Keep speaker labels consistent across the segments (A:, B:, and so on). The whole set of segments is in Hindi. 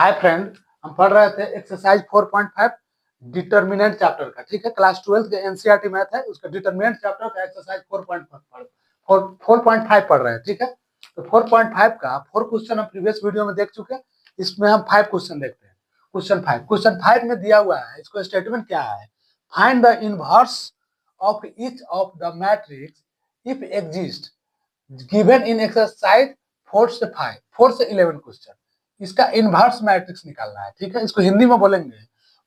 A: हाय फ्रेंड, हम पढ़ रहे थे एक्सरसाइज 4.5 डिटर्मिनेंट चैप्टर का। ठीक है, क्लास 12 के एनसीईआरटी मैथ है, उसका डिटर्मिनेंट चैप्टर का एक्सरसाइज 4.5 पढ़ रहे हैं। ठीक है, तो 4.5 का 4 क्वेश्चन हम प्रीवियस वीडियो में देख चुके हैं। इसमें हम 5 क्वेश्चन देखते हैं। क्वेश्चन 5 में दिया हुआ है, इसको स्टेटमेंट क्या है? Find the inverse of each of the matrix if exist given in exercise 4 से 11 क्वेश्चन। इसका इनवर्स मैट्रिक्स निकालना है। ठीक है, इसको हिंदी में बोलेंगे।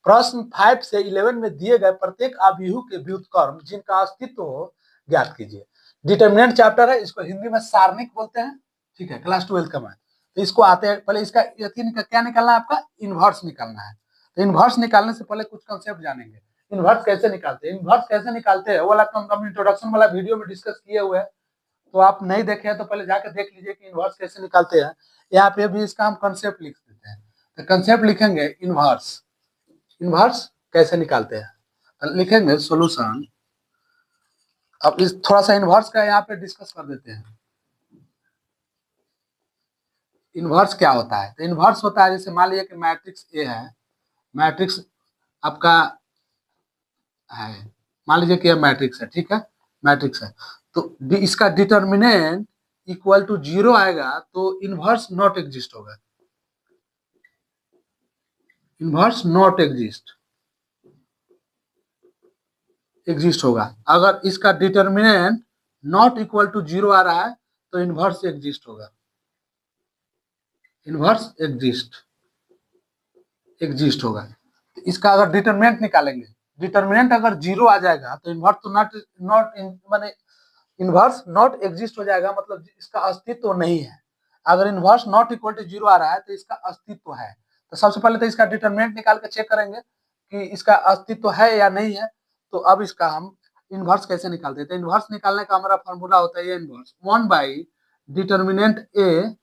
A: प्रश्न 5 से 11 में दिए गए प्रत्येक अवयव के व्युत्क्रम जिनका अस्तित्व हो ज्ञात कीजिए। डिटर्मिनेंट चैप्टर है, इसको हिंदी में सारणिक बोलते हैं। ठीक है, क्लास 12 का मैथ। तो इसको आते हैं, पहले इसका क्या निकालना है? आपका इनवर्स निकालना है। तो इनवर्स निकालने से पहले कुछ कंसेप्ट जानेंगे। इनवर्स कैसे निकालते हैं? इनवर्स कैसे निकालते हैं वाला हम इंट्रोडक्शन वाला वीडियो में डिस्कस किए हुए हैं। तो आप नहीं देखे हैं तो पहले जाकर देख लीजिए कि इनवर्स कैसे निकालते हैं। यहाँ पे भी इसका हम कंसेप्ट लिख देते हैं। तो कंसेप्ट लिखेंगे इनवर्स। इनवर्स कैसे निकालते हैं तो लिखेंगे सॉल्यूशन। अब इस थोड़ा सा इनवर्स का यहाँ पे डिस्कस कर देते हैं। इनवर्स क्या होता है? तो इनवर्स होता है, जैसे मान लीजिए कि मैट्रिक्स ए है, मैट्रिक्स आपका है, मान लीजिए कि यह मैट्रिक्स है। ठीक है, मैट्रिक्स है, तो इसका डिटर्मिनेंट इक्वल टू 0 आएगा तो इनवर्स नॉट एग्जिस्ट होगा। इनवर्स नॉट एग्जिस्ट होगा। अगर इसका डिटर्मिनेंट नॉट इक्वल टू 0 आ रहा है तो इनवर्स एग्जिस्ट होगा। इनवर्स एग्जिस्ट होगा। तो इसका अगर डिटर्मिनेंट निकालेंगे, डिटर्मिनेंट अगर 0 आ जाएगा तो इनवर्स तो नॉट माने इनवर्स नॉट एग्जिस्ट हो जाएगा, मतलब इसका अस्तित्व नहीं है। अगर इनवर्स नॉट इक्वल टू 0 आ रहा है तो इसका अस्तित्व है। तो सबसे पहले तो इसका डिटर्मिनेंट निकाल के चेक करेंगे कि इसका अस्तित्व है या नहीं है। तो अब इसका हम इनवर्स कैसे निकालते हैं? तो इनवर्स निकालने का हमारा फॉर्मूला होता है ये inverse 1 by determinant A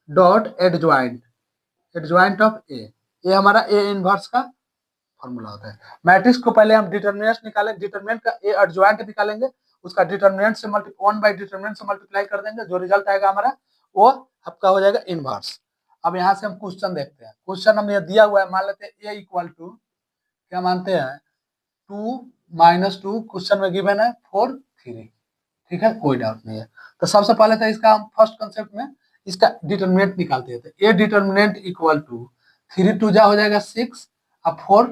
A: dot adjoint of A. ये हमारा ए इनवर्स का फॉर्मूला होता है। मैट्रिक्स को पहले हम डिटर्मिनेंट निकालेंगे, डिटर्मिनेंट का ए एडजॉइंट निकालेंगे, उसका डिटर्मिनेंट से 1 बाई डिटर्मिनेंट से मल्टीप्लाई कर देंगे, जो रिजल्ट आएगा हमारा वो आपका हो जाएगा इनवर्स। अब यहाँ से हम क्वेश्चन देखते हैं। क्वेश्चन हम ये दिया हुआ है, मान लेते हैं ए इक्वल टू क्या मानते हैं 2 - 2, क्वेश्चन में गिवन है 4 3। ठीक है, कोई डाउट नहीं है। तो सबसे पहले तो इसका हम फर्स्ट कंसेप्ट में इसका डिटर्मिनेंट निकालते हैं। ए डिटर्मिनेंट इक्वल टू 3 2 जा हो जाएगा 6, अब 4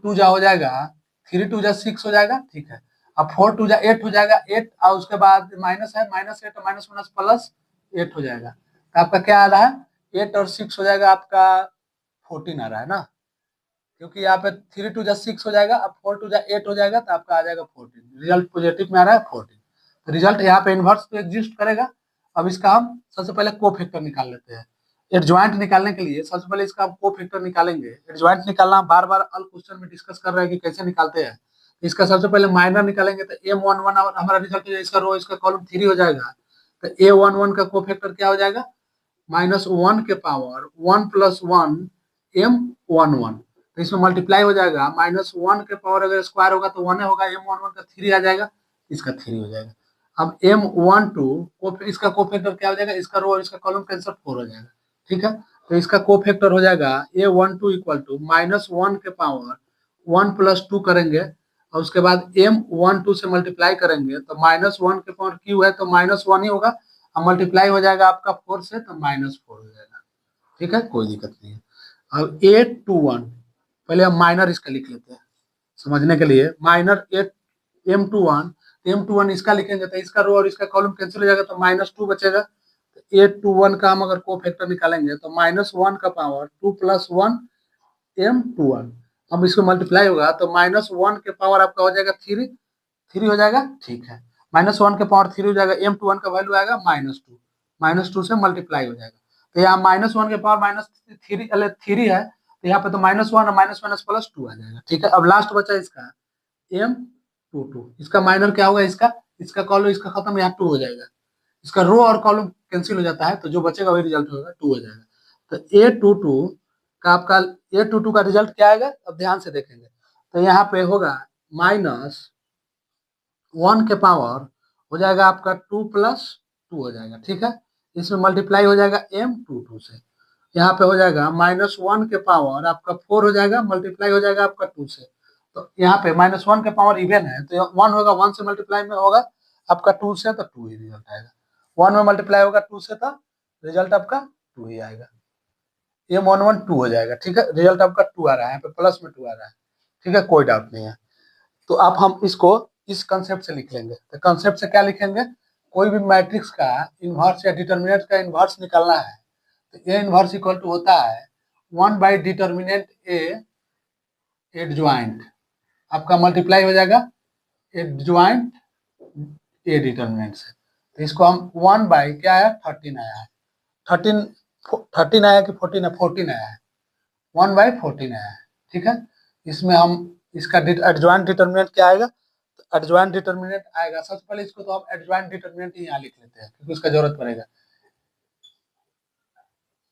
A: 2 जा हो जाएगा 3 2 जा 6 हो जाएगा। ठीक है, अब 4 2 जा 8 हो जाएगा 8, और उसके बाद माइनस है, -8 माइनस माइनस प्लस 8 हो जाएगा। तो आपका क्या आ रहा है 8 और 6 हो जाएगा आपका 14 आ रहा है ना, क्योंकि यहाँ पे 3 2 जा 6 हो जाएगा, अब 4 2 जा 8 हो जाएगा, तो आपका आ जाएगा 14। रिजल्ट पॉजिटिव में आ रहा है 14। तो रिजल्ट यहाँ पे इनवर्स तो एग्जिस्ट करेगा। अब इसका हम सबसे पहले कोफैक्टर निकाल लेते हैं। एडजॉइंट निकालने के लिए सबसे पहले इसका हम कोफैक्टर निकालेंगे। एडजॉइंट निकालना बार बार अल क्वेश्चन में डिस्कस कर रहे हैं कि कैसे निकालते हैं। इसका सबसे पहले माइनर निकालेंगे तो M11 हमारा रिजल्ट हो जाएगा, इसका रो इसका कॉलम 3 हो जाएगा। तो A11 का कोफैक्टर क्या हो जाएगा -1 के पावर 1 + 1 M11। तो इसमें मल्टीप्लाई हो जाएगा, -1 के पावर अगर स्क्वायर होगा तो 1 होगा, M11 का 3 आ जाएगा, इसका 3 हो जाएगा। अब M12 इसका कोफैक्टर क्या हो जाएगा, इसका रो और इसका कॉलम कैंसिल 4 हो जाएगा। ठीक है, तो इसका कोफैक्टर हो जाएगा A12 इक्वल टू -1 के पावर 1 + 2 करेंगे, और उसके बाद M12 से मल्टीप्लाई करेंगे तो -1 के पावर क्यू है तो -1 ही होगा, और मल्टीप्लाई हो जाएगा आपका 4 से तो -4 हो जाएगा। ठीक है, कोई दिक्कत नहीं है। अब 821 पहले हम माइनर इसका लिख लेते हैं समझने के लिए। माइनर 8 M21 इसका लिखेंगे तो इसका रो और इसका कॉलम कैंसिल हो जाएगा तो -2 बचेगा। तो 821 का हम अगर कोफैक्टर निकालेंगे तो -1 का पावर 2 + 1 M21। अब इसको मल्टीप्लाई होगा तो -1 के पावर आपका हो जाएगा 3 हो जाएगा। ठीक है, -1 के पावर 3 हो जाएगा, M21 का वैल्यू आएगा -2 से मल्टीप्लाई हो जाएगा। तो यहाँ -1 के पावर -3 है, तो यहाँ पे तो -1 और माइनस प्लस 2 आ जाएगा। ठीक है, अब लास्ट बचा इसका M22, इसका माइनर क्या होगा, इसका कॉलम इसका खत्म, यहाँ 2 हो जाएगा, इसका रो और कॉलम कैंसिल हो जाता है, तो जो बचेगा वही रिजल्ट होगा 2 हो जाएगा। तो A22 का आपका A22 का रिजल्ट क्या आएगा, अब ध्यान से देखेंगे तो यहाँ पे होगा -1 के पावर हो जाएगा आपका 2 + 2 हो जाएगा। ठीक है, इसमें मल्टीप्लाई हो जाएगा M22 से, यहाँ पे हो जाएगा -1 के पावर आपका 4 हो जाएगा, मल्टीप्लाई हो जाएगा आपका 2 से। तो यहाँ पे -1 के पावर इवन है तो 1 होगा, 1 से मल्टीप्लाई में होगा आपका 2 से, तो 2 ही रिजल्ट आएगा। 1 में मल्टीप्लाई होगा 2 से तो रिजल्ट आपका 2 ही आएगा। ये 112 हो जाएगा। ठीक है, रिजल्ट आपका 2 आ रहा है, यहाँ पे प्लस में 2 आ रहा है। ठीक है, कोई डाउट नहीं है। तो अब हम इसको इस कंसेप्ट से लिख लेंगे। तो कंसेप्ट से क्या लिखेंगे, कोई भी मैट्रिक्स का इन्वर्स या डिटर्मिनेंट का इन्वर्स निकालना है तो ए इन्वर्स इक्वल टू होता है 1 बाई डिटर्मिनेंट ए एडजॉइंट, आपका मल्टीप्लाई हो जाएगा एडजॉइंट ए डिटर्मिनेंट से। तो इसको हम 1 बाई क्या आया 13 आया है, 13 आया कि 14 है, 14 आया है, 1 बाई 14 आया है। ठीक है, इसमें हम इसका एडजॉइंट डिटर्मिनेंट क्या आएगा, तो एडजॉइंट डिटर्मिनेंट आएगा, सबसे पहले इसको तो हम एडजॉइंट डिटर्मिनेंट ही यहाँ लिख लेते हैं क्योंकि उसका जरूरत पड़ेगा।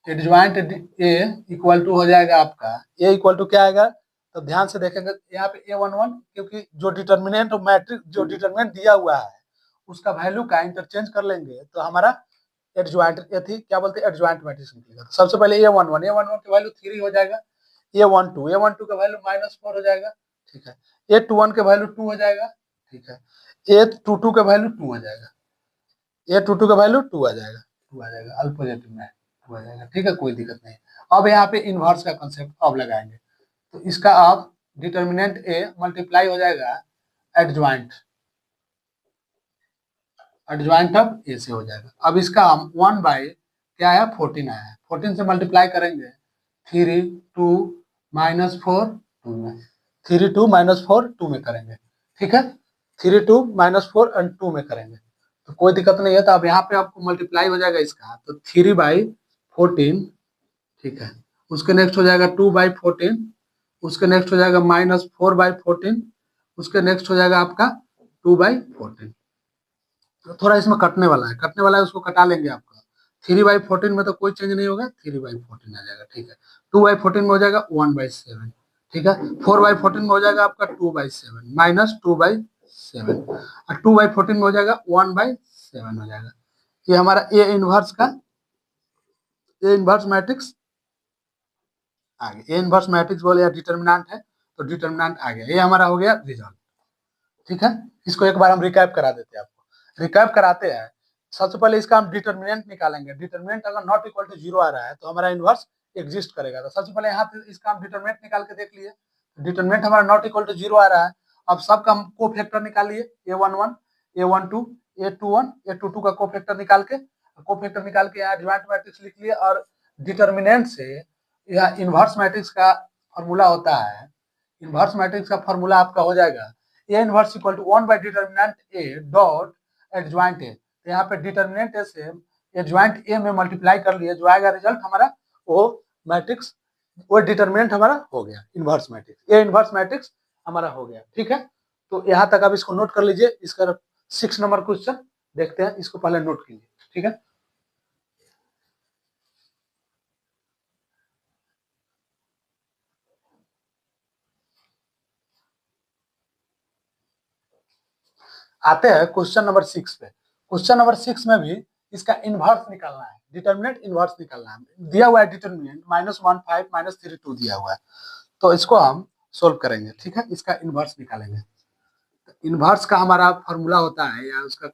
A: एडजॉइंट ए इक्वल टू हो जाएगा आपका, ए इक्वल टू क्या आएगा, तो ध्यान से देखेंगे यहाँ पे A11, क्योंकि जो डिटर्मिनेंट मैट्रिक्स जो डिटर्मिनेंट दिया हुआ है उसका वैल्यू का इंटरचेंज कर लेंगे तो हमारा एडजॉइंट क्या बोलते हैं एडजॉइंट मैट्रिक्स निकलेगा। तो सबसे पहले A11 की वैल्यू 3 हो जाएगा, A12 का वैल्यू -4 हो जाएगा। ठीक है, A21 का वैल्यू 2 हो जाएगा। ठीक है, A22 का वैल्यू 2 हो जाएगा, A22 का वैल्यू 2 आ जाएगा, 2 आ जाएगा, अल्फ पॉजिटिव में 2 आ जाएगा। ठीक है, कोई दिक्कत नहीं। अब यहाँ पे इनवर्स का कंसेप्ट अब लगाएंगे, तो इसका अब डिटर्मिनेंट ए मल्टीप्लाई हो जाएगा एडजॉइंट, एडजॉइंट अब ए से हो जाएगा। अब इसका हम 1 बाई क्या आया 14 आया है, 14 से मल्टीप्लाई करेंगे 3 2 -4 2 में, 3 2 -4 2 में करेंगे। ठीक है, 3 2 -4 एंड 2 में करेंगे तो कोई दिक्कत नहीं है। तो अब यहाँ पे आपको मल्टीप्लाई हो जाएगा इसका, तो 3 बाई 14। ठीक है, उसके नेक्स्ट हो जाएगा 2 बाई 14, उसके नेक्स्ट हो जाएगा -4 बाई 14, उसके नेक्स्ट हो जाएगा आपका 2 बाई 14। तो थोड़ा इसमें कटने वाला है, कटने वाला है, उसको कटा लेंगे आपका। 3 बाई 14 में तो कोई चेंज नहीं होगा, 3 बाई 14 आ जाएगा। ठीक है, 2 बाई 14 में हो जाएगा 1 बाई 7। ठीक है, 4 बाई 14 में हो जाएगा आपका 2 बाई 7 -2 बाई 7, और 2 बाई 14 में हो जाएगा 1 बाई 7 हो जाएगा। ये हमारा ए इनवर्स का ए इनवर्स मैट्रिक्स आ गया। ए इनवर्स मैट्रिक्स बोले या डिटर्मिनेंट है तो डिटर्मिनेंट आ गया, ये हमारा हो गया रिजल्ट। ठीक है, इसको एक बार हम रिकैप करा देते हैं आपको, रिकैप कराते हैं। सबसे पहले इसका हम डिटर्मिनेंट निकालेंगे, डिटर्मिनेंट अगर नॉट इक्वल टू 0 आ रहा है तो हमारा इनवर्स एग्जिस्ट करेगा। तो सबसे पहले यहाँ पे इसका हम डिटर्मिनेंट निकाल के देख लिए, डिटर्मिनेंट हमारा नॉट इक्वल टू 0 आ रहा है। अब सबका हम को फैक्टर निकालिए, A11 A12 A21 A22 का को फैक्टर निकाल के यहाँ एडजॉइंट मैट्रिक्स लिख लिए, और डिटर्मिनेंट से यह इनवर्स मैट्रिक्स का फॉर्मूला होता है, इनवर्स मैट्रिक्स का फॉर्मूला आपका हो जाएगा A inverse equal to 1 by determinant A dot adjoint A. तो यहाँ पे डिटर्मिनेंट ए से एडजॉइंट ए में मल्टीप्लाई कर लिए, जो आएगा रिजल्ट हमारा वो मैट्रिक्स, वो डिटर्मिनेंट हमारा हो गया inverse matrix, A inverse matrix हमारा हो गया। ठीक है, तो यहाँ तक आप इसको नोट कर लीजिए। इसका 6 नंबर क्वेश्चन देखते हैं, इसको पहले नोट कीजिए। ठीक है, आते हैं क्वेश्चन नंबर 6 पे। क्वेश्चन नंबर 6 में भी इसका इनवर्स निकालना है, डिटर्मिनेंट इनवर्स निकालना है। दिया हुआ है डिटर्मिनेंट -1 5 -3 2 दिया हुआ है, तो इसको हम सोल्व करेंगे। ठीक है, इसका इनवर्स निकालेंगे। तो इनवर्स का हमारा फॉर्मूला होता है या उसका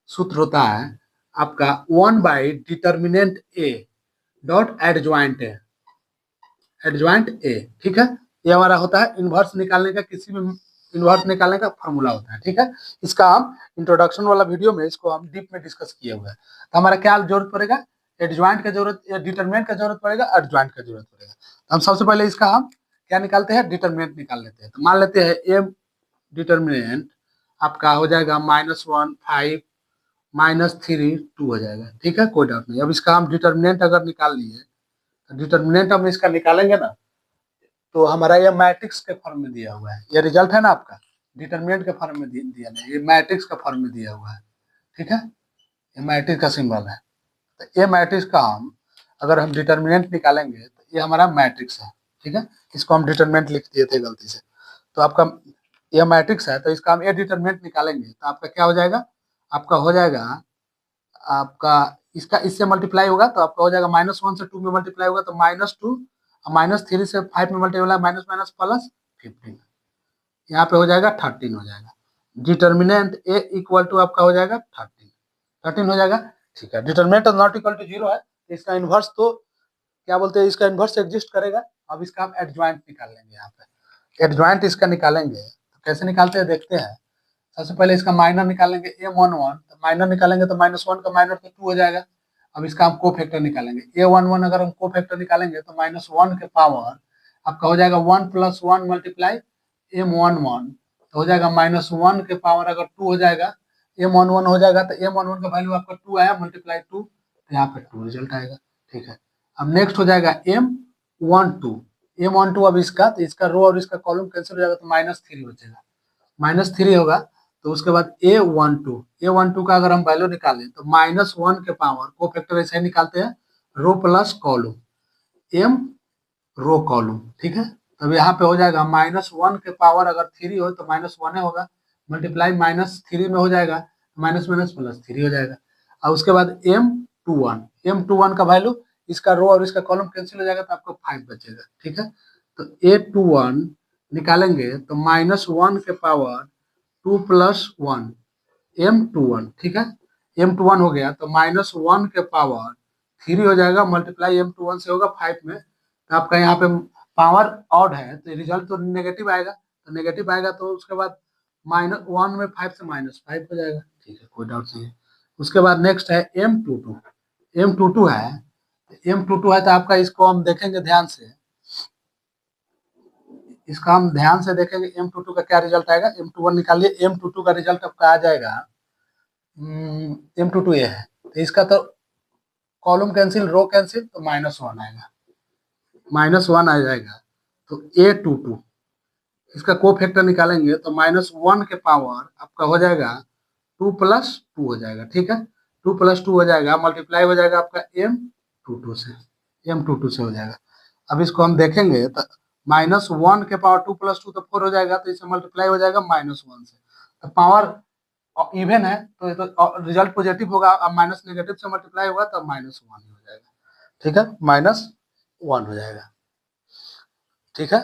A: सूत्र होता है आपका 1 by determinant A dot adjoint A, adjoint A. ठीक है, ये हमारा होता है इनवर्स निकालने का, किसी भी इनवर्स निकालने का फॉर्मूला होता है। ठीक है, इसका हम इंट्रोडक्शन वाला वीडियो में इसको हम डीप में डिस्कस किए हुए हैं। तो हमारा क्या जरूरत पड़ेगा, एडजॉइंट का जरूरत, डिटर्मिनेंट का जरूरत पड़ेगा, एडजॉइंट का जरूरत पड़ेगा। तो हम सबसे पहले इसका हम क्या निकालते हैं, डिटर्मिनेंट निकाल लेते हैं। तो मान लेते हैं ए डिटर्मिनेंट आपका हो जाएगा -1 5 -3 2 हो जाएगा। ठीक है, कोई डाउट नहीं। अब इसका हम डिटर्मिनेंट अगर निकाल लिए, तो डिटर्मिनेंट हम इसका निकालेंगे ना, तो हमारा ये मैट्रिक्स के फॉर्म में दिया हुआ है, ये रिजल्ट है ना आपका, डिटर्मिनेंट के फॉर्म में दिया नहीं, ये मैट्रिक्स का फॉर्म में दिया हुआ है। ठीक है, ये मैट्रिक्स का सिंबल है। तो ये मैट्रिक्स का हम अगर हम डिटर्मिनेंट निकालेंगे तो ये हमारा मैट्रिक्स है। ठीक है, इसको हम डिटर्मिनेंट लिख दिए थे गलती से, तो आपका ये मैट्रिक्स है, तो इसका हम ए डिटर्मिनेंट निकालेंगे तो आपका क्या हो जाएगा, आपका हो जाएगा आपका इसका इससे मल्टीप्लाई होगा तो आपका हो जाएगा -1 से 2 में मल्टीप्लाई होगा तो -2, -3 से 5 में मल्टीप्लाई माइनस माइनस प्लस 15, यहाँ पे हो जाएगा 13 हो जाएगा। डिटर्मिनेंट ए इक्वल टू आपका हो जाएगा 13 हो जाएगा। ठीक है, डिटर्मिनेंट नॉट इक्वल टू 0 है तो इसका इन्वर्स तो क्या बोलते हैं, इसका इन्वर्स एग्जिस्ट करेगा। अब इसका हम एडजॉइंट निकाल लेंगे, यहाँ पे एडजॉइंट इसका निकालेंगे तो कैसे निकालते हैं देखते हैं। सबसे पहले इसका माइनर निकालेंगे M11, तो माइनर निकालेंगे तो -1 का माइनर तो 2 हो जाएगा। अब इसका हम को फैक्टर निकालेंगे, A11 अगर हम को फैक्टर निकालेंगे तो -1 के पावर आपका हो जाएगा 1 + 1 मल्टीप्लाई M11, तो हो जाएगा -1 के पावर अगर 2 हो जाएगा, M11 हो जाएगा तो M11 का वैल्यू आपका 2 आया मल्टीप्लाई 2, तो यहाँ पे 2 रिजल्ट आएगा। ठीक है, अब नेक्स्ट हो जाएगा M12 अब इसका, तो इसका रो और इसका कॉलम कैंसिल हो जाएगा तो -3 बचेगा, -3 होगा। तो उसके बाद A12 का अगर हम वैल्यू निकालें तो -1 के पावर को फैक्टर ऐसे ही निकालते हैं, row plus column, M row column. ठीक है, तब यहाँ पे हो जाएगा -1 के पावर अगर 3 हो तो -1 होगा, मल्टीप्लाई -3 में हो जाएगा, माइनस माइनस प्लस 3 हो जाएगा। और उसके बाद M21 का वैल्यू, इसका रो और इसका कॉलम कैंसिल हो जाएगा तो आपको 5 बचेगा। ठीक है, तो A21 निकालेंगे तो -1 के पावर 2 + 1 M21। ठीक है, M21 हो गया तो -1 के पावर 3 हो जाएगा, मल्टीप्लाई M21 से होगा 5 में, तो आपका यहाँ पे पावर ऑड है तो रिजल्ट तो नेगेटिव आएगा, तो नेगेटिव आएगा तो उसके बाद -1 में 5 से -5 हो जाएगा। ठीक है, कोई डाउट नहीं है। उसके बाद नेक्स्ट है M22 है, M22 है तो आपका इसको हम देखेंगे ध्यान से, इसका हम ध्यान से देखेंगे M22 का क्या रिजल्ट आएगा। M21 निकालिए, M22 का रिजल्ट आपका आ जाएगा, M22 ये है तो इसका तो कॉलम कैंसिल रो कैंसिल तो -1 आएगा, -1 आ जाएगा। तो A22 इसका को फैक्टर निकालेंगे तो -1 के पावर आपका हो जाएगा 2 + 2 हो जाएगा। ठीक है, 2 + 2 हो जाएगा, मल्टीप्लाई हो जाएगा आपका M22 से हो जाएगा। अब इसको हम देखेंगे तो -1 के पावर 2 + 2 तो 4 हो जाएगा, तो इसे मल्टीप्लाई हो जाएगा -1 से, तो पावर इवन है तो रिजल्ट पॉजिटिव होगा, अब माइनस नेगेटिव से मल्टीप्लाई होगा तो -1 हो जाएगा। ठीक है, -1 हो जाएगा। ठीक है,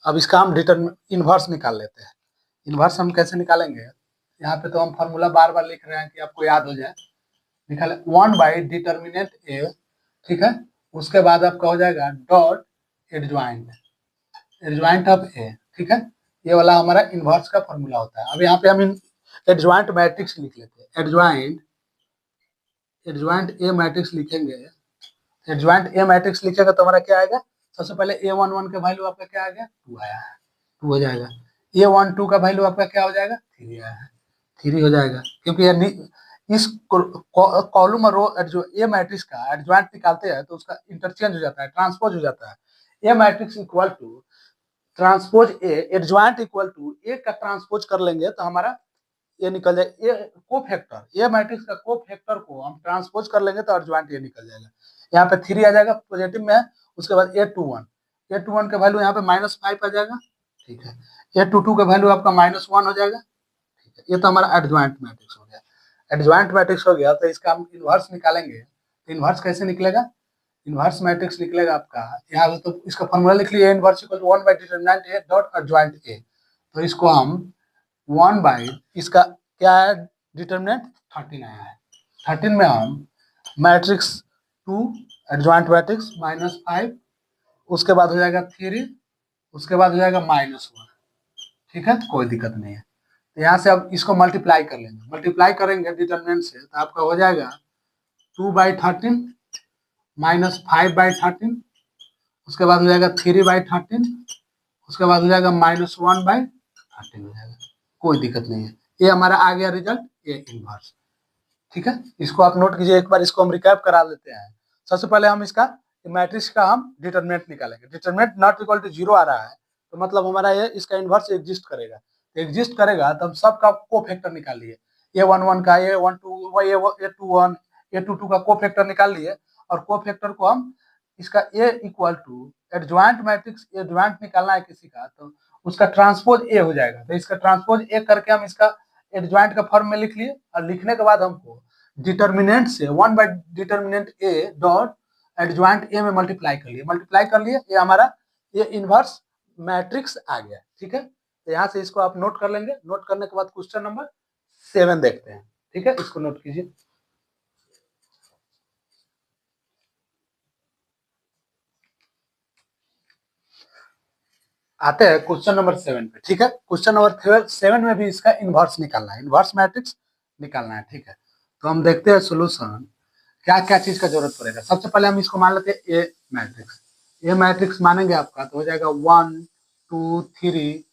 A: अब इसका हम इन्वर्स निकाल लेते हैं। इन्वर्स हम कैसे निकालेंगे, यहाँ पे तो हम फार्मूला बार बार लिख रहे हैं कि आपको याद हो जाए। निकाले 1/डिटर्मिनेंट ए। ठीक है, उसके बाद आपका हो जाएगा डॉट एडजॉइंट ऑफ ए। ठीक है, ये वाला हमारा इन्वर्स का फॉर्मूला होता है। अब यहाँ पे हम एडजॉइंट मैट्रिक्स लिख लेते हैं, एडजॉइंट ए मैट्रिक्स लिखेंगे। एडजॉइंट ए मैट्रिक्स लिखेगा तो हमारा क्या आएगा, सबसे पहले A11 का वैल्यू आपका क्या आ गया, 2 आया है, 2 हो जाएगा। A12 का वैल्यू आपका क्या हो जाएगा, 3 आया है, 3 हो जाएगा, क्योंकि ये इस कॉलम और रो जो ए मैट्रिक्स का एडजॉइंट निकालते हैं तो उसका इंटरचेंज हो जाता है, ट्रांसपोज हो जाता है। A matrix equal to transpose A, adjoint equal to A का ट्रांसपोज कर लेंगे तो हमारा ये निकल जाए, ये को फैक्टर ए मैट्रिक्स का को फैक्टर को हम ट्रांसपोज कर लेंगे तो एडजॉइंट ये निकल जाएगा। यहाँ पे 3 आ जाएगा, पॉजिटिव में है। उसके बाद A21 का वैल्यू यहाँ पे -5 आ जाएगा। ठीक है, A22 का वैल्यू आपका -1 हो जाएगा। ठीक है, ये तो हमारा एडजॉइंट मैट्रिक्स हो गया। एडजॉइंट मैट्रिक्स हो गया तो इसका हम इन्वर्स निकालेंगे, तो इन्वर्स कैसे निकलेगा, इन्वर्स मैट्रिक्स निकलेगा आपका यहाँ पे, तो इसका फॉर्मूला लिख लिए, inverse equal to one by determinant A dot adjoint A. तो इसको हम 1/ इसका क्या है डिटर्मिनेंट 13 आया है, 13 में हम मैट्रिक्स 2 एडजॉइंट मैट्रिक्स -5, उसके बाद हो जाएगा 3, उसके बाद हो जाएगा -1। ठीक है, कोई दिक्कत नहीं है। तो यहाँ से अब इसको मल्टीप्लाई कर लेंगे, मल्टीप्लाई करेंगे डिटर्मिनेंट से तो आपका हो जाएगा 2/13 -5/13, उसके बाद हो जाएगा 3/13, उसके बाद हो जाएगा -1/13 हो जाएगा, कोई दिक्कत नहीं है। ये हमारा आ गया रिजल्ट, ये इन्वर्स। ठीक है, इसको आप नोट कीजिए एक बार, इसको हम रिकैप करा लेते हैं। सबसे पहले हम इसका मैट्रिक्स का हम डिटर्मिनेंट निकालेंगे, डिटर्मिनेंट नॉट इक्वल टू 0 आ रहा है तो मतलब हमारा ये इसका इन्वर्स एग्जिस्ट करेगा, एग्जिस्ट करेगा तब सबका को फैक्टर निकाल लिए, A11 का, A21 A22 का को फैक्टर निकाल लिए, और को फैक्टर को हम इसका A equal to adjoint matrix adjoint निकालना है किसी का तो उसका ट्रांसपोज ए हो जाएगा, तो इसका ट्रांसपोज ए करके हम इसका एडजॉइंट का फॉर्म में लिख लिए, और लिखने के बाद हमको डिटर्मिनेंट से 1/डिटर्मिनेंट ए डॉट एडजॉइंट ए में मल्टीप्लाई कर लिए, ये हमारा ये इनवर्स मैट्रिक्स आ गया। ठीक है, तो यहाँ से इसको आप नोट कर लेंगे। नोट करने के बाद क्वेश्चन नंबर 7 देखते हैं। ठीक है, इसको नोट कीजिए। आते हैं क्वेश्चन नंबर 7 पे। ठीक है, क्वेश्चन नंबर 7 में भी इसका इनवर्स निकालना है, इनवर्स मैट्रिक्स निकालना है। ठीक है, तो हम देखते हैं सोल्यूशन क्या क्या चीज का जरूरत पड़ेगा। सबसे पहले हम इसको मान लेते हैं ए मैट्रिक्स। ए मैट्रिक्स मानेंगे आपका तो हो जाएगा 1 2 3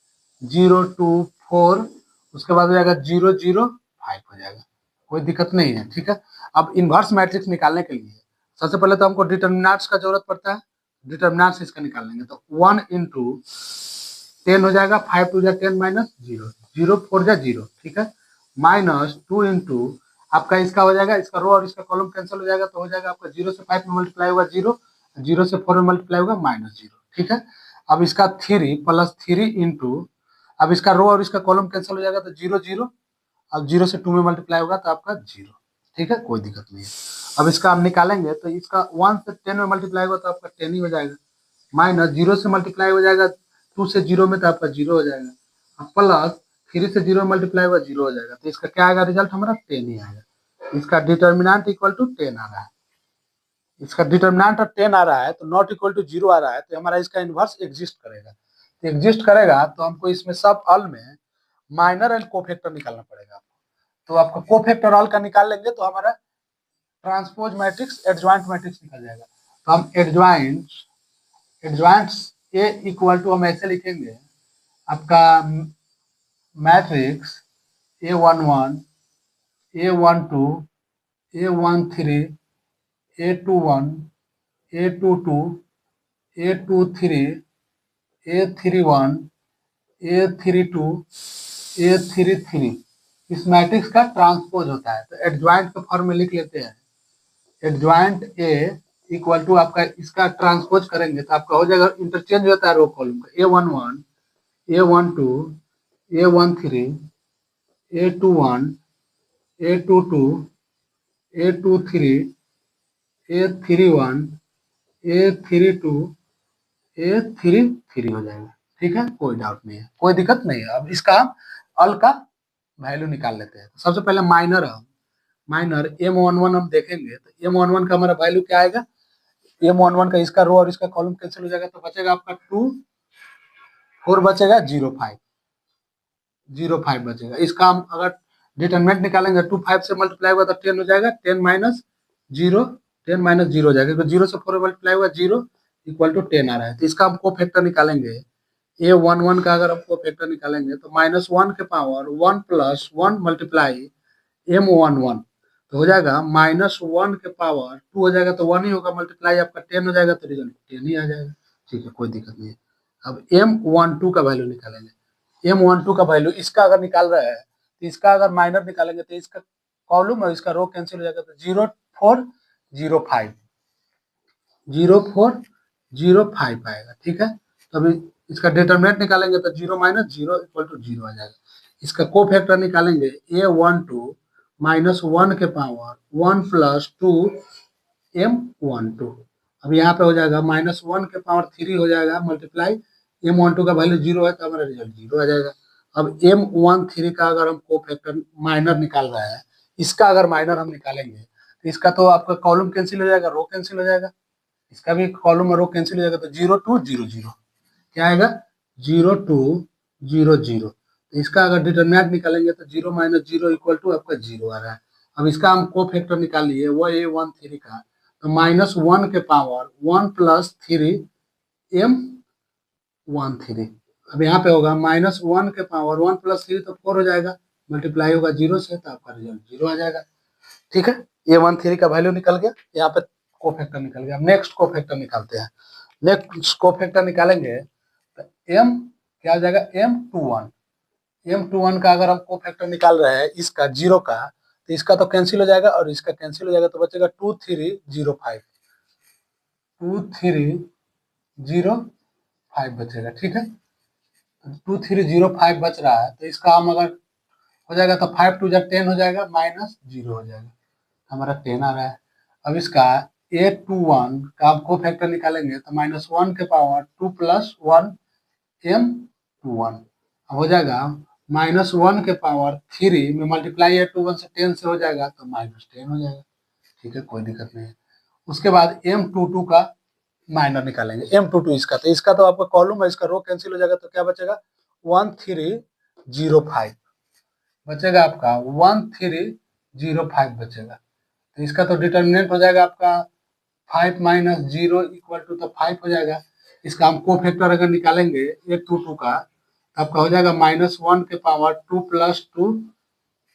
A: 0 2 4, उसके बाद हो जाएगा 0 0 5 हो जाएगा, कोई दिक्कत नहीं है। ठीक है, अब इनवर्स मैट्रिक्स निकालने के लिए सबसे पहले तो हमको डिटर्मिनेंट्स का जरूरत पड़ता है। डिटर्मिनेंट्स इसका निकाल लेंगे तो 1 इंटू 10 हो जाएगा, 5 टू जा 10 माइनस 0, 0 4 जा 0। ठीक है, माइनस 2 इंटू आपका इसका हो जाएगा, इसका रो और इसका कॉलम कैंसिल हो जाएगा, तो हो जाएगा आपका 0 से 5 में मल्टीप्लाई होगा 0, 0 से 4 में मल्टीप्लाई होगा -0। ठीक है, अब इसका 3 प्लस 3 इंटू, अब इसका रो और इसका कॉलम कैंसिल हो जाएगा तो 0 0, अब 0 से 2 में मल्टीप्लाई होगा तो आपका 0। ठीक है, कोई दिक्कत नहीं है। अब इसका हम निकालेंगे तो इसका 1 से 10 में मल्टीप्लाई होगा तो आपका 10 ही हो जाएगा, माइनस 0 से मल्टीप्लाई हो जाएगा 2 से 0 में तो आपका 0 हो जाएगा, अब प्लस 3 से 0 मल्टीप्लाई हुआ 0 हो जाएगा, तो इसका क्या आएगा रिजल्ट हमारा 10 ही आएगा। इसका डिटर्मिनेंट इक्वल टू 10 आ रहा है, इसका डिटर्मिनेंट 10 आ रहा है तो नॉट इक्वल टू 0 आ रहा है, तो हमारा इसका इनवर्स एग्जिस्ट करेगा। तो एग्जिस्ट करेगा तो हमको इसमें सब ऑल में माइनर एंड कोफैक्टर निकालना पड़ेगा। तो आपका कोफैक्टर ऑल का निकाल लेंगे तो हमारा ट्रांसपोज मैट्रिक्स एडजॉइंट मैट्रिक्स निकल जाएगा। तो हम एडजॉइंट्स ए इक्वल टू हम ऐसे लिखेंगे, आपका matrix A11 A12 A13 A21 A22 A23 A31 A32 A33 इस मैट्रिक्स का ट्रांसपोज होता है। तो एडजॉइंट के फॉर्म में लिख लेते हैं, एडजॉइंट ए इक्वल टू आपका इसका ट्रांसपोज करेंगे तो आपका हो जाएगा, इंटरचेंज होता है रो कॉलम का, A11 A12 A13 A21 A22 A23 A31 A32 A33 हो जाएगा। ठीक है, कोई डाउट नहीं है, कोई दिक्कत नहीं है। अब इसका हम अल का वैल्यू निकाल लेते हैं। सबसे पहले माइनर M11 हम देखेंगे तो M11 का हमारा वैल्यू क्या आएगा, M11 का इसका रो और इसका कॉलम कैंसिल हो जाएगा तो बचेगा आपका 2 4 बचेगा 0 5 बचेगा। इसका हम अगर डिटरमिनेंट निकालेंगे 2 5 से मल्टीप्लाई हुआ तो 10 हो जाएगा, 10 माइनस 0 10 माइनस 0 हो जाएगा, 0 से 4 मल्टीप्लाई हुआ 0 इक्वल टू 10 आ रहा है। तो इसका हम कोफैक्टर निकालेंगे, A11 का अगर हम कोफैक्टर निकालेंगे तो -1 के पावर 1 प्लस 1 मल्टीप्लाई M11 तो हो जाएगा -1 के पावर 2 हो जाएगा तो 1 ही होगा, मल्टीप्लाई आपका 10 हो जाएगा तो रिजल्ट 10 ही आ जाएगा। ठीक है, कोई दिक्कत नहीं है। अब M12 का वैल्यू निकालेंगे, M12 का वैल्यू इसका अगर निकाल रहा है तो इसका अगर माइनर निकालेंगे तो इसका कॉलम और इसका रो कैंसिल हो जाएगा तो 0 4 0 5 0 4 0 5 आएगा। ठीक है, तो अभी इसका डिटरमिनेंट निकालेंगे तो 0 माइनस 0 इक्वल टू 0 आ जाएगा। इसका कोफैक्टर निकालेंगे A12 -1 के पावर 1 प्लस 2 M12, अब यहाँ पे हो जाएगा -1 के पावर 3 हो जाएगा मल्टीप्लाई M12 का वैल्यू 0 है तो हमारा रिजल्ट 0 आ जाएगा। अब M13 का अगर हम कोफैक्टर माइनर निकाल रहा है, इसका अगर माइनर हम निकालेंगे तो इसका तो आपका कॉलम कैंसिल हो जाएगा, रो कैंसिल हो जाएगा, इसका भी कॉलम और रो कैंसिल हो जाएगा तो 0 2 0 0 क्या आएगा 0 2 0 0। तो इसका अगर डिटरमिनेंट निकालेंगे तो 0 माइनस 0 इक्वल टू आपका 0 आ रहा है। अब इसका हम कोफैक्टर निकाल लिए वो A13 का, तो -1 के पावर 1 प्लस 3 M13, अब यहाँ पे होगा -1 के पावर 1 प्लस 3 तो 4 हो जाएगा, मल्टीप्लाई होगा 0 से तो आपका रिजल्ट 0 आ जाएगा। ठीक है, A13 का वैल्यू निकल गया, यहाँ पे कोफैक्टर निकल गया। नेक्स्ट कोफैक्टर निकालते हैं, नेक्स्ट कोफैक्टर निकालेंगे तो M क्या हो जाएगा M21 का अगर हम कोफैक्टर निकाल रहे हैं इसका 0 का तो इसका तो कैंसिल हो जाएगा और इसका कैंसिल हो जाएगा तो बचेगा 2 3 0 5 2 3 0 5 बचेगा। ठीक है, 2 3 0 5 बच रहा है तो इसका हम अगर हो जाएगा, तो 5 टू जा 10 हो जाएगा, माइनस 0 हो जाएगा, हमारा 10 आ रहा है। अब इसका a21 का आप को फैक्टर निकालेंगे तो -1 के पावर 2 प्लस 1 m21 हो जाएगा, -1 के पावर 3 में मल्टीप्लाई a21 से 10 से हो जाएगा तो -10 हो जाएगा। ठीक है, कोई दिक्कत नहीं है। उसके बाद m22 का माइनर निकालेंगे, m22 इसका, तो इसका तो आपका कॉलम है, इसका रो कैंसिल हो जाएगा, तो क्या बचेगा 1305 बचेगा, आपका 1305 बचेगा। तो इसका तो डिटर्मिनेंट हो जाएगा आपका 5 माइनस 0 इक्वल टू तो 5 हो जाएगा। इसका हम को फैक्टर अगर निकालेंगे a22 का, तो आपका हो जाएगा -1 के पावर 2 प्लस 2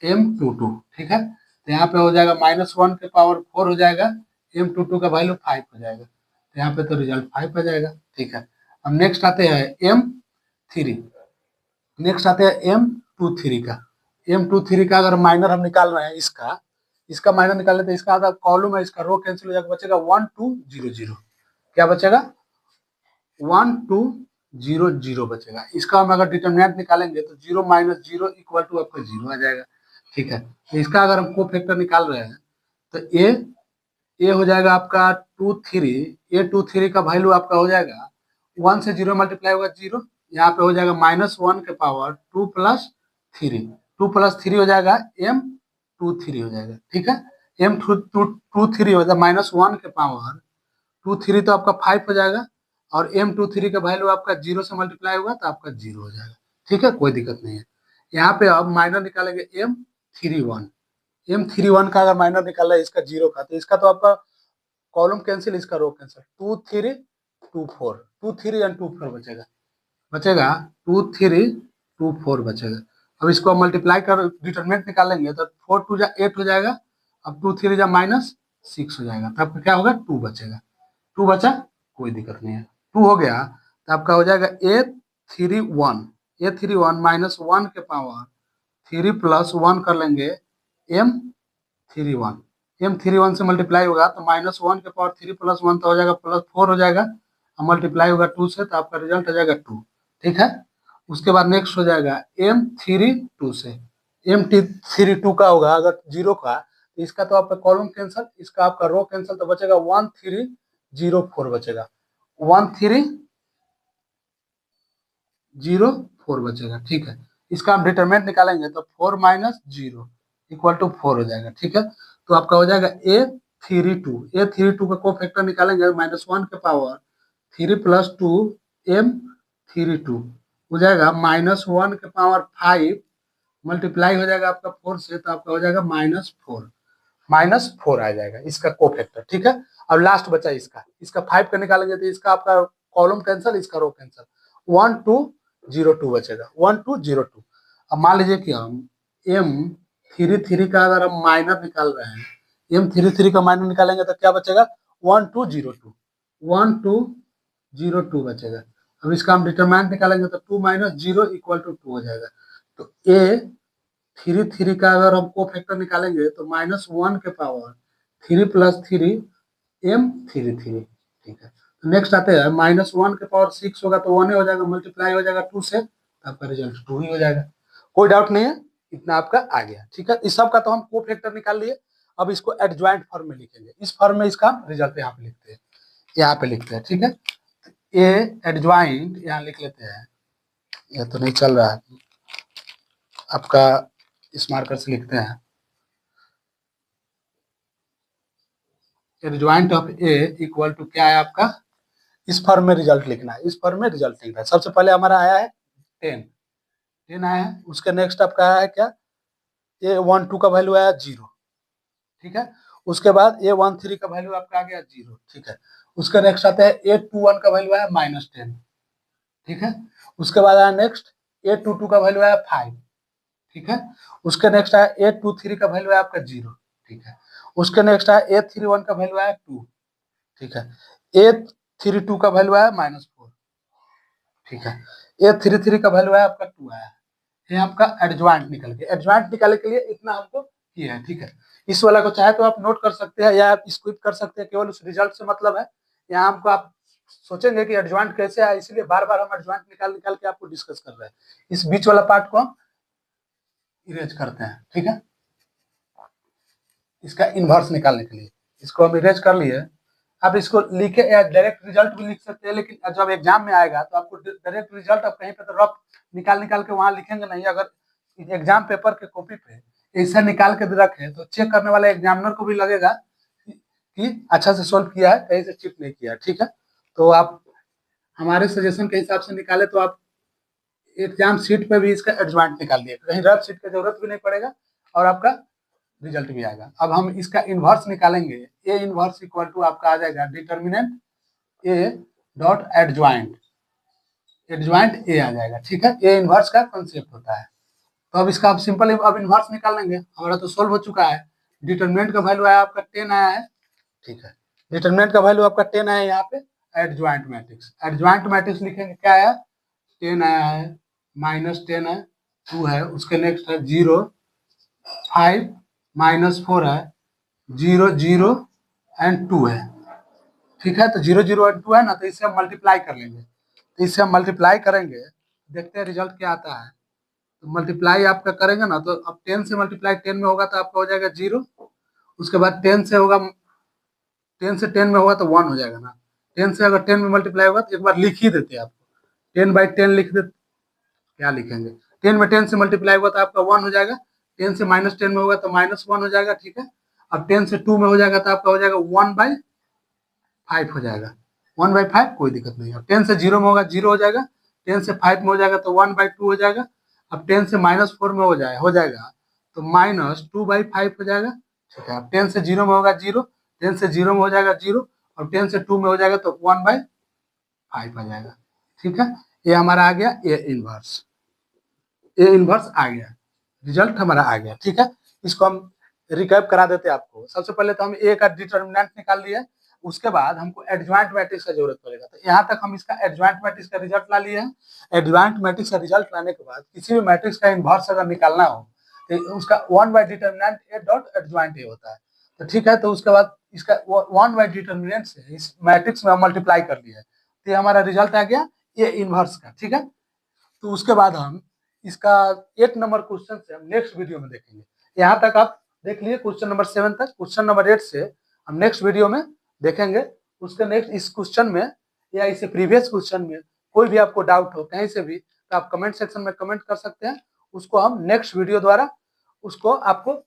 A: m22। ठीक है, तो यहाँ पे हो जाएगा -1 के पावर 4 हो जाएगा, m22 का वैल्यू 5 हो जाएगा, तो यहाँ पे तो रिजल्ट 5 आ जाएगा। ठीक है, अब नेक्स्ट आते हैं m3, नेक्स्ट आते हैं m23 का। m23 का अगर माइनर हम निकाल रहे हैं, इसका माइनर निकाल लेते हैं, इसका आधा कॉलम है, इसका रो कैंसिल हो जाएगा, बचेगा 1200, क्या बचेगा 1200 बचेगा। इसका हम अगर डिटर्मिनेंट निकालेंगे तो 0 माइनस 0 इक्वल टू आपका 0 आ जाएगा। ठीक है, तो इसका अगर हम को फैक्टर निकाल रहे हैं तो ए हो जाएगा आपका 23 का वैल्यू आपका हो जाएगा 1 से 0 मल्टीप्लाई होगा 0, यहाँ पे हो जाएगा -1 के पावर 2 प्लस 3, 2 प्लस 3 हो जाएगा m23 हो जाएगा। ठीक है, m23 हो जाएगा -1 के पावर 23 तो आपका 5 हो जाएगा, और m23 का वैल्यू आपका 0 से मल्टीप्लाई होगा तो आपका 0 हो जाएगा। ठीक है, कोई दिक्कत नहीं है। यहाँ पे अब माइनर निकालेंगे m31 का अगर माइनर निकाला है इसका 0 का, तो इसका तो आपका कॉलम कैंसिल, इसका रो कैंसिल, 2 3 एंड 2 4 बचेगा 2 3 2 4 बचेगा। अब इसको मल्टीप्लाई कर डिटरमिनेंट निकालेंगे तो 4 टू जा 8 हो जाएगा, अब 2 3 जा -6 हो जाएगा, तब क्या होगा 2 बचेगा, 2 बचा, कोई दिक्कत नहीं है। 2 हो गया तो आपका हो जाएगा a31 -1 के पावर 3 प्लस 1 कर लेंगे m31 से मल्टीप्लाई होगा तो -1 के पावर 3 प्लस 1 तो हो जाएगा +4 हो जाएगा, और मल्टीप्लाई होगा 2 से तो आपका रिजल्ट आ जाएगा 2। ठीक है, उसके बाद नेक्स्ट हो जाएगा m32 से, m32 का होगा अगर 0 का, तो इसका तो आपका कॉलम कैंसल, इसका आपका रो कैंसल, तो बचेगा 1304 बचेगा, 1304 बचेगा। ठीक है, इसका हम डिटरमिनेंट निकालेंगे तो 4 माइनस 0 इक्वल टू 4 हो जाएगा। ठीक है, तो आपका हो जाएगा a32 का को फैक्टर निकालेंगे -1 के पावर 3 प्लस 2 m32 हो जाएगा, -1 के पावर 5 मल्टीप्लाई हो जाएगा आपका 4 से, तो आपका हो जाएगा -4 आ जाएगा इसका को फैक्टर। ठीक है, अब लास्ट बचा इसका 5 का निकालेंगे तो इसका आपका कॉलम कैंसल, इसका रो कैंसल, 1202 बचेगा, 1202। अब मान लीजिए कि हम m33 का अगर हम माइनर निकाल रहे हैं, m33 का माइनर निकालेंगे तो क्या बचेगा 1202 बचेगा। अब इसका हम डिटरमिनेंट निकालेंगे तो 2 माइनस 0 इक्वल टू 2 हो जाएगा। तो a33 का अगर हम को फैक्टर निकालेंगे तो -1 के पावर 3 प्लस 3 m33। ठीक है, तो नेक्स्ट आते हैं -1 के पावर 6 होगा तो 1 हो जाएगा, मल्टीप्लाई हो जाएगा 2 से, तो आपका रिजल्ट 2 ही हो जाएगा। कोई डाउट नहीं है, इतना आपका आ गया। ठीक है, इस सब का तो हम को फैक्टर निकाल लिए, अब इसको एडजॉइंट फॉर्म में लिखेंगे, इस फॉर्म में इसका रिजल्ट यहाँ पे लिखते हैं, यहाँ पे लिखते हैं। ठीक है, ए एडजॉइंट यहाँ लिख लेते हैं, यह तो नहीं चल रहा है आपका, इस मार्कर से लिखते हैं, adjoint of A equal to क्या है आपका, इस फॉर्म में रिजल्ट लिखना है, इस फॉर्म में रिजल्ट लिखना है। सबसे पहले हमारा आया है 10 आया है, उसके नेक्स्ट आपका आया है क्या, a12 का वैल्यू आया 0। ठीक है, उसके बाद a13 का वैल्यू आपका आ गया 0। ठीक है, उसके नेक्स्ट आता है a21 का वैल्यू आया -10। ठीक है, उसके बाद आया नेक्स्ट a22 का वैल्यू आया 5। ठीक है, उसके नेक्स्ट आया a23 का वैल्यू आया आपका 0। ठीक है, उसके नेक्स्ट आया a31 का वैल्यू आया 2। ठीक है, a32 का वैल्यू आया -4। ठीक है, a33 का वैल्यू आया आपका 2 आया, ये आपका एडजॉइंट निकल गया। एडजॉइंट निकालने के लिए इतना हमको किया है। ठीक है, इस वाला को चाहे तो आप नोट कर सकते हैं या आप स्किप कर सकते हैं, केवल उस रिजल्ट से मतलब है। यहाँ हमको आप सोचेंगे कि एडजॉइंट कैसे है, इसलिए बार बार हम एडजॉइंट निकाल निकाल के आपको डिस्कस कर रहे हैं। इस बीच वाला पार्ट को हम इरेज करते हैं, ठीक है। इसका इन्वर्स निकालने के लिए इसको हम इरेज कर लिए। आप इसको लिखे या डायरेक्ट रिजल्ट भी लिख सकते हैं, लेकिन जब एग्जाम में आएगा तो आपको डायरेक्ट रिजल्ट आप कहीं पे तो रफ निकाल के वहां लिखेंगे नहीं। अगर एग्जाम पेपर के कॉपी पे ऐसा निकाल के रखे तो चेक करने वाले एग्जामिनर को भी लगेगा कि अच्छा से सोल्व किया है, कहीं से चिट नहीं किया, ठीक है। तो आप हमारे सजेशन के हिसाब से निकाले तो आप एग्जाम शीट पे भी इसका एडजॉइंट निकाल दिए, कहीं रफ शीट की जरूरत भी नहीं पड़ेगा और आपका रिजल्ट भी आएगा। अब हम इसका इन्वर्स निकालेंगे। ए इन्वर्स इक्वल टू आपका आ जाएगा determinant A dot adjoint, adjoint A आ जाएगा, ठीक है। ए इन्वर्स का कॉन्सेप्ट होता है। तो अब इसका आप सिंपल अब इन्वर्स निकाल लेंगे। हमारा तो सोल्व हो चुका है। डिटर्मिनेंट का वैल्यू आया आपका 10 आया है, ठीक है। डिटर्मिनेंट का वैल्यू आपका 10 आया है यहाँ पे। एडजॉइंट मैट्रिक्स, एडजॉइंट मैट्रिक्स लिखेंगे, क्या आया 10 आया है, -10 है, 2 है, उसके नेक्स्ट है 0, 5 -4 है, 0 0 एंड 2 है, ठीक है। तो 0 0 एंड 2 है ना, तो इससे हम मल्टीप्लाई कर लेंगे। तो इससे हम मल्टीप्लाई करेंगे, देखते हैं रिजल्ट क्या आता है। तो मल्टीप्लाई आपका करेंगे ना, तो अब 10 से मल्टीप्लाई 10 में होगा तो आपका हो जाएगा 0। उसके बाद 10 से होगा, 10 से 10 में होगा तो 1 हो जाएगा ना। 10 से अगर 10 में मल्टीप्लाई होगा तो एक बार लिख ही देते हैं आपको, 10/10 लिख देते। क्या लिखेंगे, 10 में 10 से मल्टीप्लाई होगा तो आपका 1 हो जाएगा। 10 से -10 में होगा तो -1 हो जाएगा, ठीक है। अब 10 से 2 में हो जाएगा तो आपका हो जाएगा 1/5 हो जाएगा। 1/5 कोई दिक्कत नहीं है। 10 से 0 में होगा 0 हो जाएगा। 10 से 5 में हो जाएगा तो 1/2 हो जाएगा। अब 10 से -4 में हो जाएगा तो -2/5 हो जाएगा, ठीक है। अब 10 से 0 में होगा 0, 10 से 0 में हो जाएगा 0, और 10 से 2 में हो जाएगा तो 1/5 आ जाएगा, ठीक है। ये हमारा आ गया ए इनवर्स। ए इनवर्स आ गया, रिजल्ट हमारा आ गया, ठीक है। इसको हम रिकैप करा देते हैं आपको। सबसे पहले तो हम ए का डिटर्मिनेंट निकाल लिए, उसके बाद हमको एडजॉइंट मैट्रिक्स का जरूरत पड़ेगा। तो यहाँ तक हम इसका एडजॉइंट मैट्रिक्स का रिजल्ट ला लिए हैं। एडजॉइंट मैट्रिक्स का रिजल्ट लाने के बाद किसी भी मैट्रिक्स का इनवर्स अगर निकालना हो तो उसका 1/डिटर्मिनेंट ए डॉट एडजॉइंट ए होता है। तो ठीक है, तो उसके बाद इसका 1/डिटर्मिनेंट से इस मैट्रिक्स में हम मल्टीप्लाई कर लिए, तो हमारा रिजल्ट आ गया ए इनवर्स का, ठीक है। तो उसके बाद हम इसका 8 नंबर क्वेश्चन से हम नेक्स्ट वीडियो में देखेंगे। यहाँ तक आप देख लिए क्वेश्चन नंबर 7 तक। क्वेश्चन नंबर 8 से हम नेक्स्ट वीडियो में देखेंगे। उसके नेक्स्ट इस क्वेश्चन में या इसे प्रीवियस क्वेश्चन में कोई भी आपको डाउट हो कहीं से भी, तो आप कमेंट सेक्शन में कमेंट कर सकते हैं। उसको हम नेक्स्ट वीडियो द्वारा उसको आपको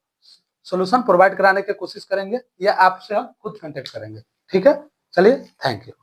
A: सोल्यूशन प्रोवाइड कराने की कोशिश करेंगे, या आपसे हम खुद कांटेक्ट करेंगे, ठीक है। चलिए, थैंक यू।